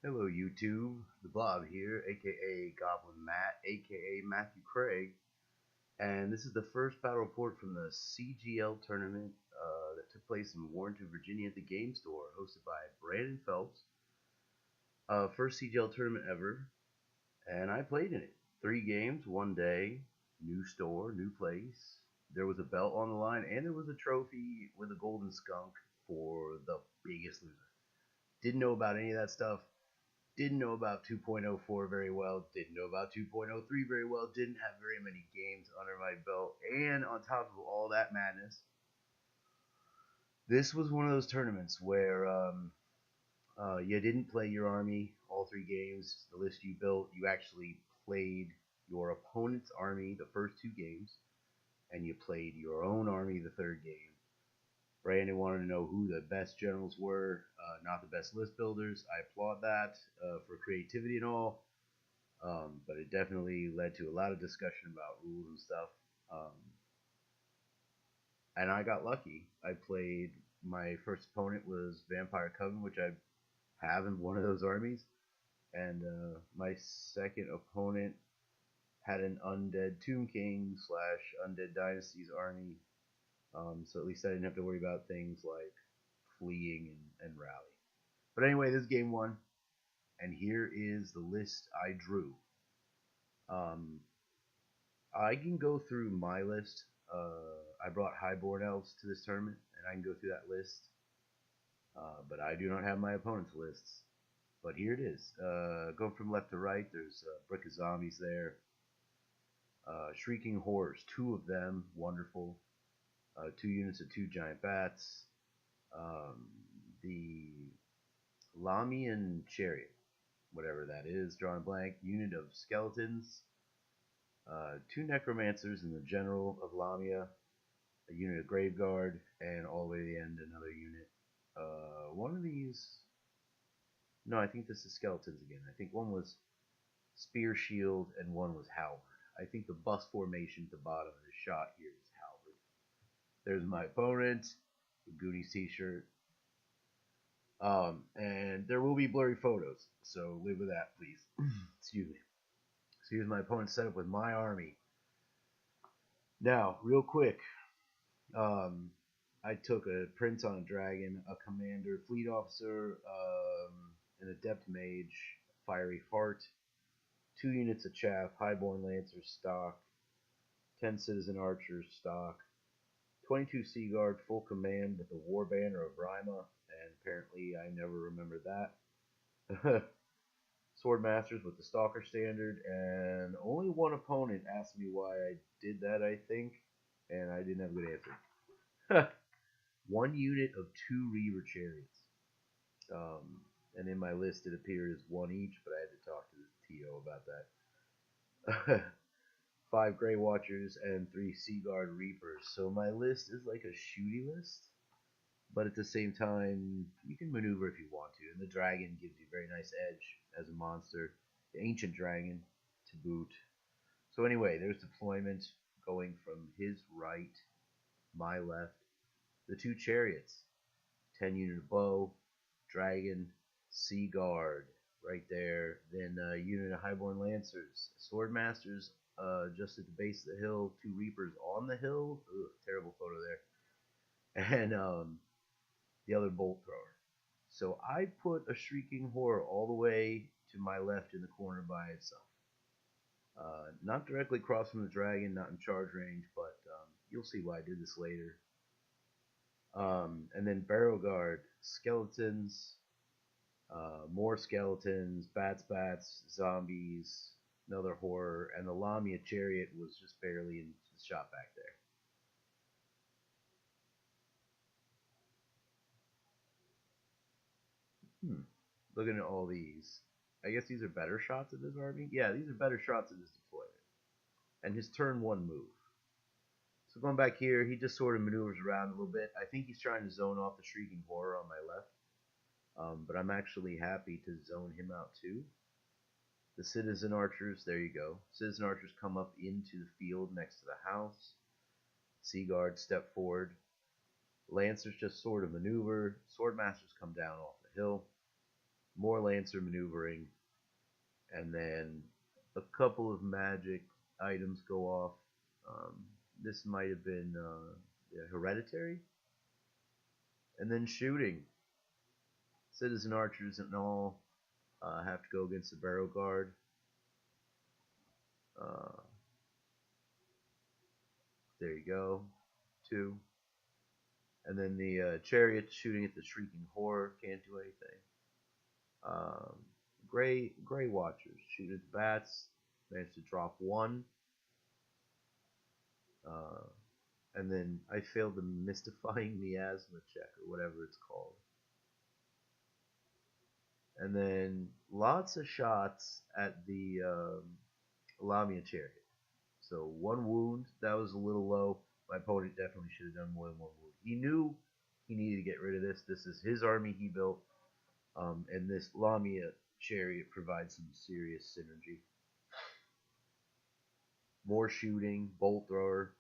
Hello YouTube, the Blob here, aka Goblin Matt, aka Matthew Craig, and this is the first battle report from the CGL Tournament that took place in Warrenton, Virginia at the Game Store, hosted by Brandon Phelps. First CGL Tournament ever, and I played in it. 3 games, 1 day, new store, new place. There was a belt on the line, and there was a trophy with a golden skunk for the biggest loser. Didn't know about any of that stuff. Didn't know about 2.04 very well, didn't know about 2.03 very well, didn't have very many games under my belt, and on top of all that madness, this was one of those tournaments where you didn't play your army all 3 games, the list you built, you actually played your opponent's army the first 2 games, and you played your own army the 3rd game. Brandon wanted to know who the best generals were, not the best list builders. I applaud that for creativity and all, but it definitely led to a lot of discussion about rules and stuff. And I got lucky. I played, my first opponent was Vampire Coven, which I have in one of those armies, and my second opponent had an Undead Tomb King / Undead Dynasties army. So at least I didn't have to worry about things like fleeing and rally. But anyway, this is game 1, and here is the list I drew. I can go through my list. I brought Highborn Elves to this tournament, and I can go through that list. But I do not have my opponent's lists. But here it is. Going from left to right, there's a brick of zombies there. Shrieking Horrors, 2 of them, wonderful. 2 units of 2 giant bats, the Lamian Chariot, whatever that is, drawing a blank, unit of skeletons, 2 necromancers and the general of Lamia, a unit of Graveguard, and all the way to the end another unit. One of these, no, I think this is skeletons again. I think one was Spear Shield and one was Halberd. I think the bust formation at the bottom of the shot here is Halberd. There's my opponent, the Goonies t-shirt. And there will be blurry photos, so live with that, please. Excuse me. So here's my opponent's setup with my army. Now, real quick, I took a Prince on a Dragon, a Commander, Fleet Officer, an Adept Mage, Fiery Fart, 2 units of Chaff, Highborn Lancers stock, 10 Citizen Archers stock, 22 Sea Guard, full command with the War Banner of Rima, and apparently I never remembered that. Sword Masters with the Stalker Standard, and only one opponent asked me why I did that, I think, and I didn't have a good answer. 1 unit of 2 Reaver Chariots. And in my list it appeared as 1 each, but I had to talk to the TO about that. 5 Grey Watchers and 3 Sea Guard Reapers. So my list is like a shooty list, but at the same time, you can maneuver if you want to. And the dragon gives you a very nice edge as a monster. The ancient dragon to boot. So anyway, there's deployment going from his right, my left. The 2 chariots, 10 unit of bow, dragon, Sea Guard right there. Then a unit of Highborn Lancers, Sword Masters. Just at the base of the hill, 2 Reapers on the hill. Ugh, terrible photo there. And the other Bolt Thrower. So I put a Shrieking Horror all the way to my left in the corner by itself. Not directly across from the dragon, not in charge range, but you'll see why I did this later. And then Barrow Guard, skeletons, more skeletons, bats, zombies, another horror, and the Lamia Chariot was just barely in the shot back there. Looking at all these, I guess these are better shots of his army? Yeah, these are better shots of his deployment. And his turn 1 move. So going back here, he just sort of maneuvers around a little bit. I think he's trying to zone off the Shrieking Horror on my left. But I'm actually happy to zone him out too. The Citizen Archers, there you go. Citizen Archers come up into the field next to the house. Sea Guard step forward. Lancers just sort of maneuver. Sword Masters come down off the hill. more Lancer maneuvering, and then a couple of magic items go off. Um, this might have been yeah, hereditary, and then shooting. Citizen archers and all have to go against the barrow guard. Uh, there you go, 2. And then the chariot shooting at the shrieking horror can't do anything. Um, gray watchers shoot at the bats, managed to drop 1. Uh, and then I failed the mystifying miasma check or whatever it's called. And then lots of shots at the Lamia chariot. So 1 wound, that was a little low. My opponent definitely should have done more than 1 wound. He knew he needed to get rid of this. This is his army he built. And this Lamia chariot provides some serious synergy. More shooting, bolt thrower,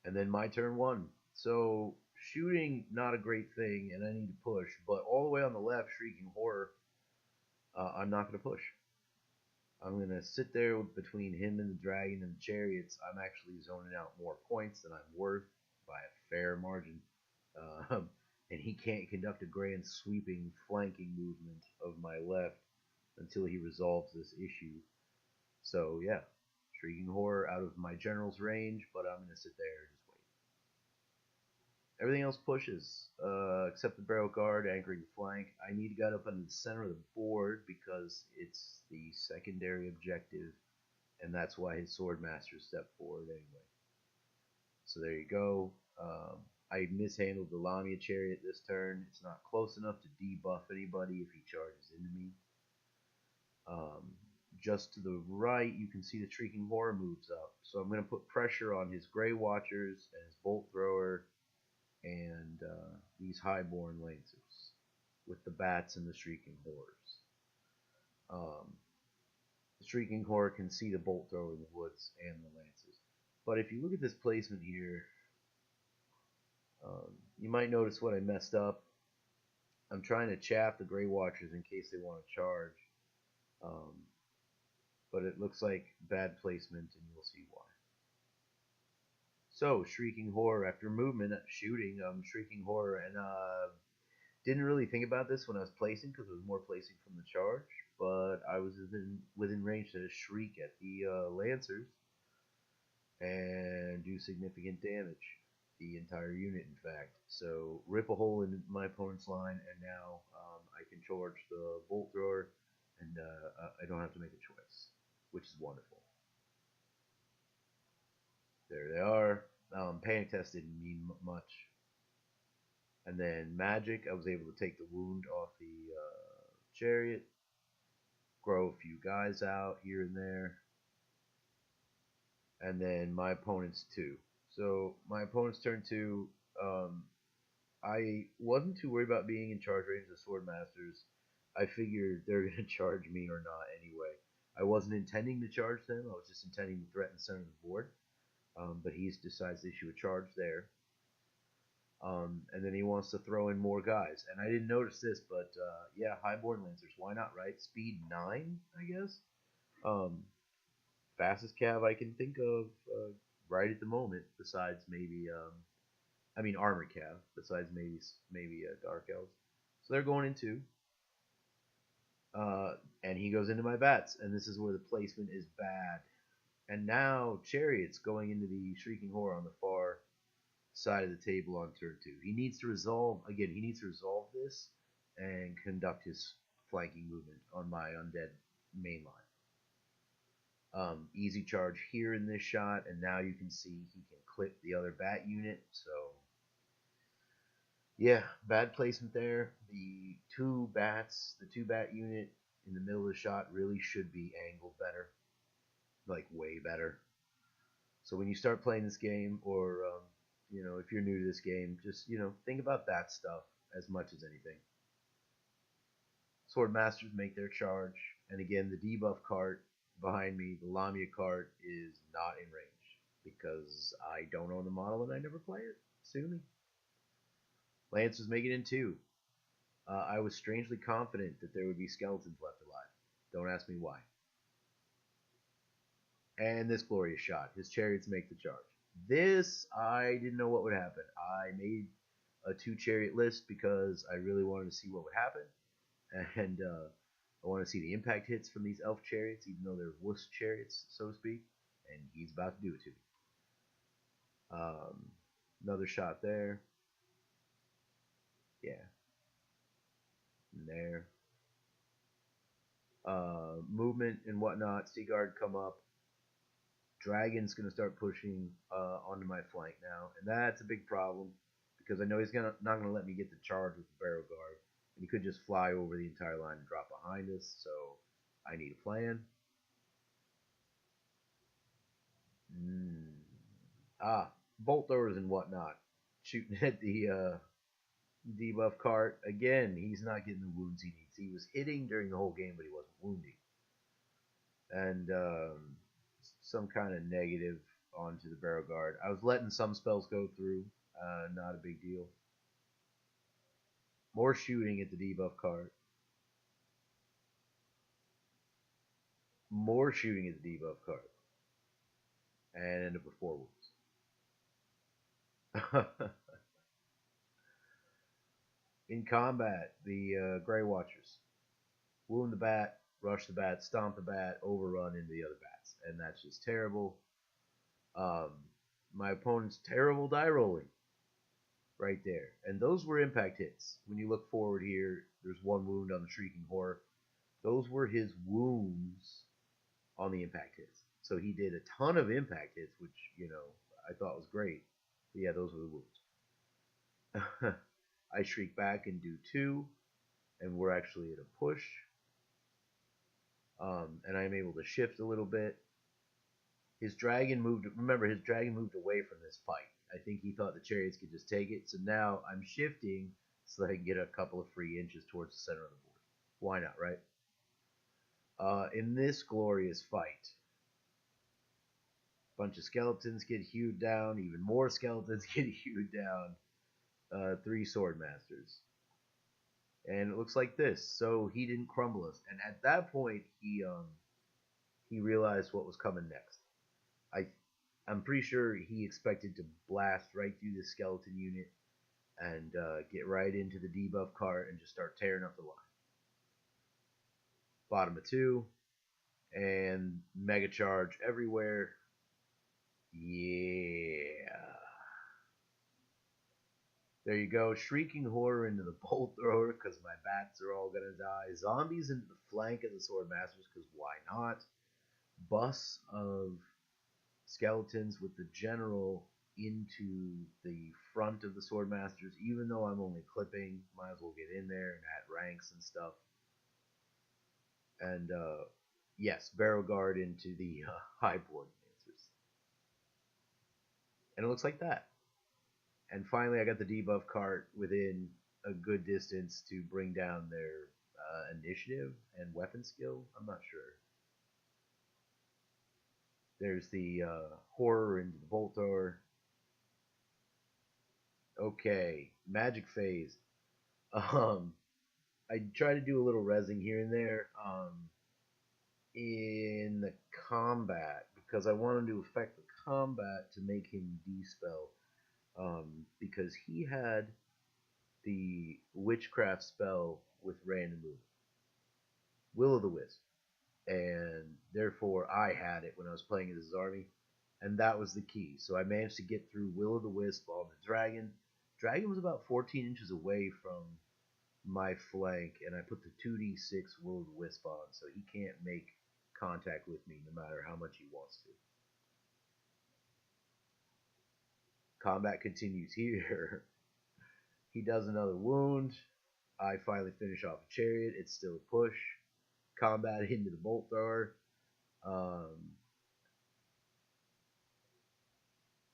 and then my turn 1. So shooting, not a great thing, and I need to push. But all the way on the left, Shrieking Horror, I'm not going to push. I'm going to sit there between him and the dragon and the chariots. I'm actually zoning out more points than I'm worth by a fair margin. And he can't conduct a grand sweeping flanking movement of my left until he resolves this issue. So yeah, Shrieking Horror out of my general's range, but I'm going to sit there and just wait. Everything else pushes, except the barrel guard anchoring the flank. I need to get up in the center of the board because it's the secondary objective, and that's why his swordmaster stepped forward anyway. So there you go. I mishandled the Lamia chariot this turn. It's not close enough to debuff anybody if he charges into me. Just to the right, you can see the Shrieking Horror moves up. So I'm going to put pressure on his Grey Watchers and his Bolt Thrower and these Highborn Lancers with the bats and the Shrieking Horrors. The Shrieking Horror can see the Bolt Thrower in the woods and the Lancers. But if you look at this placement here, you might notice what I messed up. I'm trying to chaff the Grey Watchers in case they want to charge. But it looks like bad placement, and you'll see why. So, Shrieking Horror, after movement, shooting, Shrieking Horror, and didn't really think about this when I was placing, because it was more placing from the charge, but I was within range to shriek at the Lancers, and do significant damage. The entire unit, in fact. So, rip a hole in my opponent's line, and now I can charge the Bolt Thrower, and I don't have to make a choice, which is wonderful. There they are. Panic Test didn't mean much. And then Magic, I was able to take the wound off the chariot, grow a few guys out here and there, and then my opponent's 2. So my opponent's turn 2, I wasn't too worried about being in charge range of the Swordmasters. I figured they're going to charge me or not anyway. I wasn't intending to charge them. I was just intending to threaten the center of the board. But he decides to issue a charge there. And then he wants to throw in more guys. And I didn't notice this, but yeah, Highborn Lancers. Why not, right? Speed 9, I guess. Fastest cav I can think of right at the moment, besides maybe, armor cav, besides maybe Dark Elves. So they're going in 2. And he goes into my bats, and this is where the placement is bad. And now Chariot's going into the Shrieking Horror on the far side of the table on turn 2. He needs to resolve this and conduct his flanking movement on my undead main line. Easy charge here in this shot, and now you can see he can clip the other bat unit. So yeah, bad placement there. The 2 bat unit in the middle of the shot really should be angled better. Like way better. So when you start playing this game, or if you're new to this game, just think about that stuff as much as anything. Swordmasters make their charge, and again the debuff cart behind me, the Lamia cart, is not in range because I don't own the model and I never play it. Sue me. Lancers make it in 2. I was strangely confident that there would be skeletons left alive. Don't ask me why. And this glorious shot. His chariots make the charge. This, I didn't know what would happen. I made a 2 chariot list because I really wanted to see what would happen. And I want to see the impact hits from these elf chariots, even though they're wuss chariots, so to speak. And he's about to do it to me. Another shot there. Yeah. And there. Movement and whatnot. Seaguard come up. Dragon's going to start pushing onto my flank now. And that's a big problem because I know he's not going to let me get the charge with the barrel guard. And he could just fly over the entire line and drop behind us. So I need a plan. Bolt throwers and whatnot. Shooting at the debuff cart. Again, he's not getting the wounds he needs. He was hitting during the whole game, but he wasn't wounding. And some kind of negative onto the barrel guard. I was letting some spells go through. Not a big deal. More shooting at the debuff cart. More shooting at the debuff cart. And end up with 4 wounds. In combat, the Grey Watchers wound the bat, rush the bat, stomp the bat, overrun into the other bats, and that's just terrible. My opponent's terrible die rolling right there, and those were impact hits. When you look forward here, there's 1 wound on the Shrieking Horror. Those were his wounds on the impact hits. So he did a ton of impact hits, which, you know, I thought was great. But yeah, those were the wounds. I shriek back and do 2, and we're actually at a push. And I'm able to shift a little bit. His dragon moved. Remember, his dragon moved away from this fight. I think he thought the chariots could just take it. So now I'm shifting so that I can get a couple of free inches towards the center of the board. Why not, right? In this glorious fight, a bunch of skeletons get hewed down. Even more skeletons get hewed down. 3 sword masters. And it looks like this. So he didn't crumble us. And at that point, he realized what was coming next. I'm pretty sure he expected to blast right through the skeleton unit and get right into the debuff cart and just start tearing up the line. Bottom of 2, and mega charge everywhere. Yeah. There you go. Shrieking Horror into the Bolt Thrower because my bats are all going to die. Zombies into the flank of the Sword Masters because why not? Bus of skeletons with the general into the front of the Sword Masters. Even though I'm only clipping, might as well get in there and add ranks and stuff. And yes, barrel guard into the Highborn Elves. And it looks like that. And finally, I got the debuff cart within a good distance to bring down their initiative and weapon skill. I'm not sure. There's the horror into the bolt thrower. Okay, magic phase. I try to do a little rezzing here and there in the combat because I wanted to affect the combat to make him dispel. Because he had the witchcraft spell with random movement, Will o' the Wisp, and therefore I had it when I was playing as his army, and that was the key. So I managed to get through Will o' the Wisp on the dragon. Dragon was about 14 inches away from my flank, and I put the 2d6 Will o' the Wisp on, so he can't make contact with me no matter how much he wants to. Combat continues here. He does another wound. I finally finish off a chariot. It's still a push. Combat into the bolt thrower.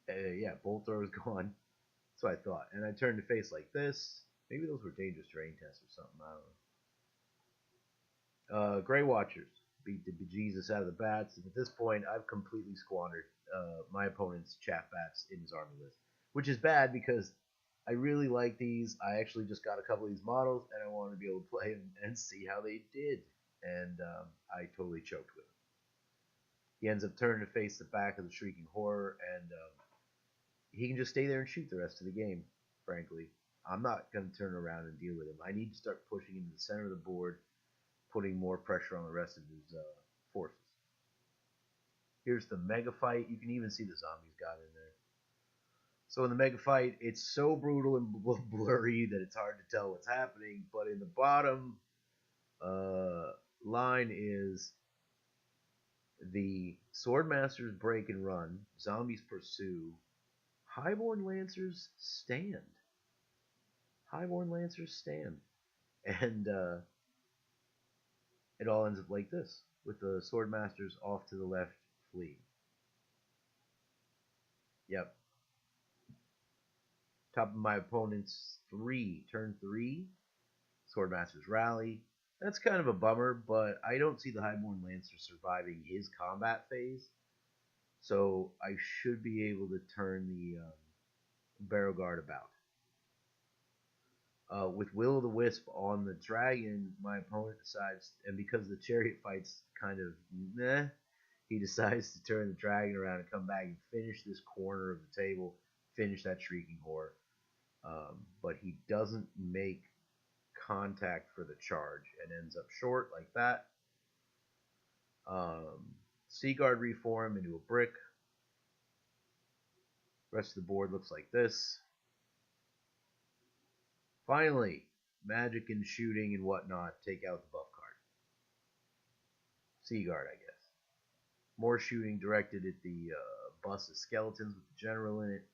Yeah, bolt thrower's gone. That's what I thought. And I turned to face like this. Maybe those were dangerous terrain tests or something. I don't know. Grey Watchers beat the bejesus out of the bats. And at this point, I've completely squandered my opponent's chaff bats in his army list. Which is bad because I really like these. I actually just got a couple of these models, and I wanted to be able to play them and see how they did. And I totally choked with him. He ends up turning to face the back of the Shrieking Horror, and he can just stay there and shoot the rest of the game, frankly. I'm not going to turn around and deal with him. I need to start pushing into the center of the board, putting more pressure on the rest of his forces. Here's the mega fight. You can even see the zombies got in there. So in the mega fight, it's so brutal and blurry that it's hard to tell what's happening. But in the bottom line is the Swordmasters break and run, zombies pursue, Highborn Lancers stand. Highborn Lancers stand. And it all ends up like this, with the Swordmasters off to the left fleeing. Yep. Top of my opponent's turn 3, Swordmasters rally. That's kind of a bummer, but I don't see the Highborn Lancer surviving his combat phase. So I should be able to turn the Barrow Guard about. With Will o' the Wisp on the Dragon, my opponent decides, and because the Chariot fight's kind of meh, he decides to turn the Dragon around and come back and finish this corner of the table, finish that Shrieking Horror. But he doesn't make contact for the charge and ends up short like that. Seaguard reform into a brick. Rest of the board looks like this. Finally, magic and shooting and whatnot take out the buff card. Seaguard, I guess. More shooting directed at the bus of skeletons with the general in it.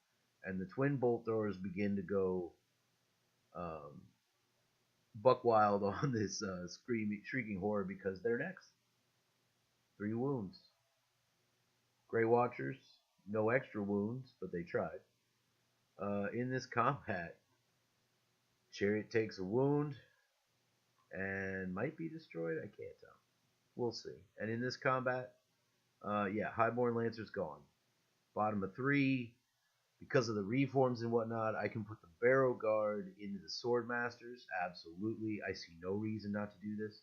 And the twin bolt throwers begin to go buck wild on this Shrieking Horror because they're next. 3 wounds. Grey Watchers, no extra wounds, but they tried. In this combat, Chariot takes a wound and might be destroyed. I can't tell. We'll see. And in this combat, yeah, Highborn Lancer's gone. Bottom of 3. Because of the reforms and whatnot, I can put the Barrow Guard into the Swordmasters. Absolutely. I see no reason not to do this.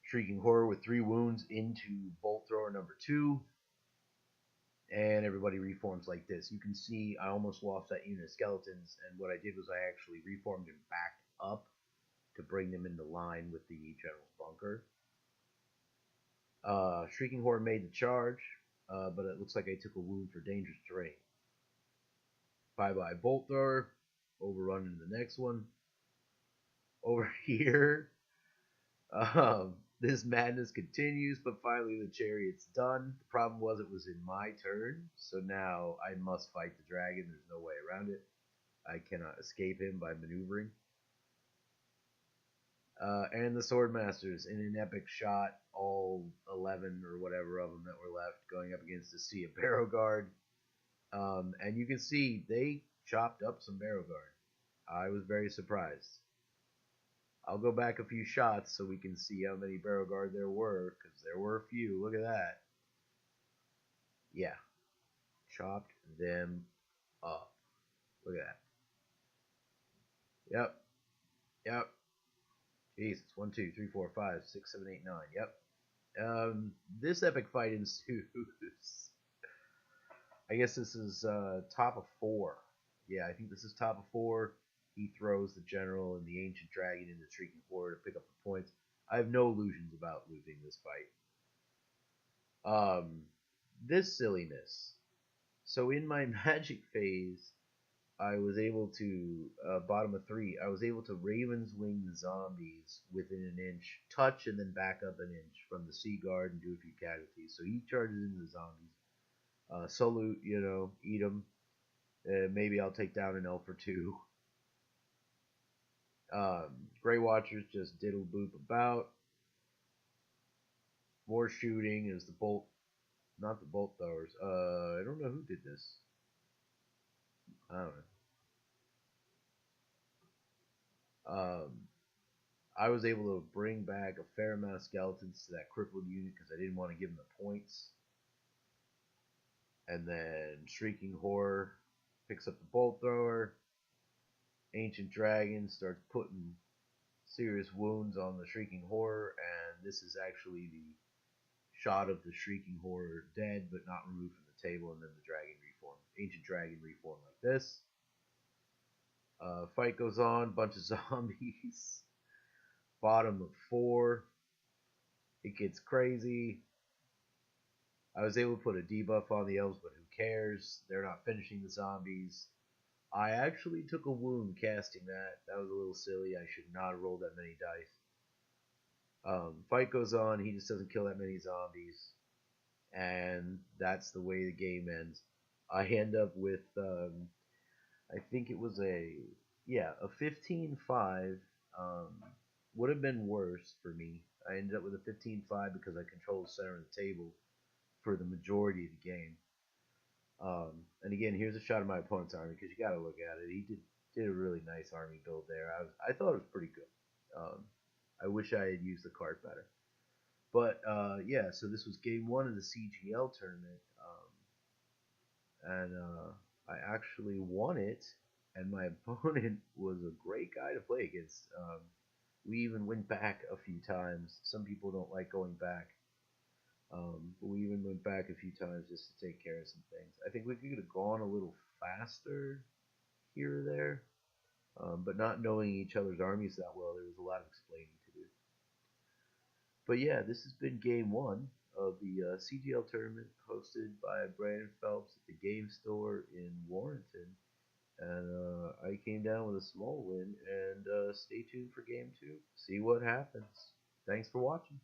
Shrieking Horror with 3 wounds into Bolt Thrower number 2. And everybody reforms like this. You can see I almost lost that unit of skeletons, and what I did was I actually reformed and backed up to bring them into line with the General's bunker. Shrieking Horror made the charge, but it looks like I took a wound for dangerous terrain. Bye-bye Bolt Thrower. Overrun into the next one. Over here, this madness continues, but finally the Chariot's done. The problem was it was in my turn, so now I must fight the dragon. There's no way around it. I cannot escape him by maneuvering. And the Swordmasters in an epic shot, all 11 or whatever of them that were left, going up against the Sea of Barrow Guard. And you can see they chopped up some Barrow Guard. I was very surprised. I'll go back a few shots so we can see how many Barrow Guard there were, because there were a few. Look at that. Yeah. Chopped them up. Look at that. Yep. Yep. Jesus. 1, 2, 3, 4, 5, 6, 7, 8, 9. Yep. This epic fight ensues. I guess this is top of 4. Yeah, I think this is top of 4. He throws the General and the Ancient Dragon in the Shrieking Horror to pick up the points. I have no illusions about losing this fight. This silliness. So in my magic phase, I was able to, bottom of 3, I was able to Raven's Wing the zombies within an inch, touch and then back up an inch from the Sea Guard and do a few casualties. So he charges into the zombies. Salute, eat them. Maybe I'll take down an elf or 2. Grey Watchers just diddle boop about. More shooting is the bolt, not the bolt throwers. I don't know who did this. I don't know. I was able to bring back a fair amount of skeletons to that crippled unit because I didn't want to give them the points. And then Shrieking Horror Picks up the bolt thrower. Ancient Dragon starts putting serious wounds on the Shrieking Horror, and this is actually the shot of the Shrieking Horror dead but not removed from the table, and then the dragon reform. Ancient Dragon reform like this. Fight goes on, bunch of zombies. Bottom of 4. It gets crazy. I was able to put a debuff on the elves, but who cares? They're not finishing the zombies. I actually took a wound casting that. That was a little silly. I should not have rolled that many dice. Fight goes on. He just doesn't kill that many zombies. And that's the way the game ends. I end up with, I think it was a 15-5. Would have been worse for me. I ended up with a 15-5 because I controlled the center of the table for the majority of the game. And again, here's a shot of my opponent's army because you got to look at it. He did a really nice army build there. I thought it was pretty good. I wish I had used the card better. But yeah, so this was game 1 of the CGL tournament, and I actually won it. And my opponent was a great guy to play against. We even went back a few times. Some people don't like going back. But we even went back a few times just to take care of some things. I think we could have gone a little faster here or there. But not knowing each other's armies that well, there was a lot of explaining to do. But yeah, this has been game 1 of the CGL tournament hosted by Brandon Phelps at the game store in Warrenton. And I came down with a small win, and stay tuned for game 2. See what happens. Thanks for watching.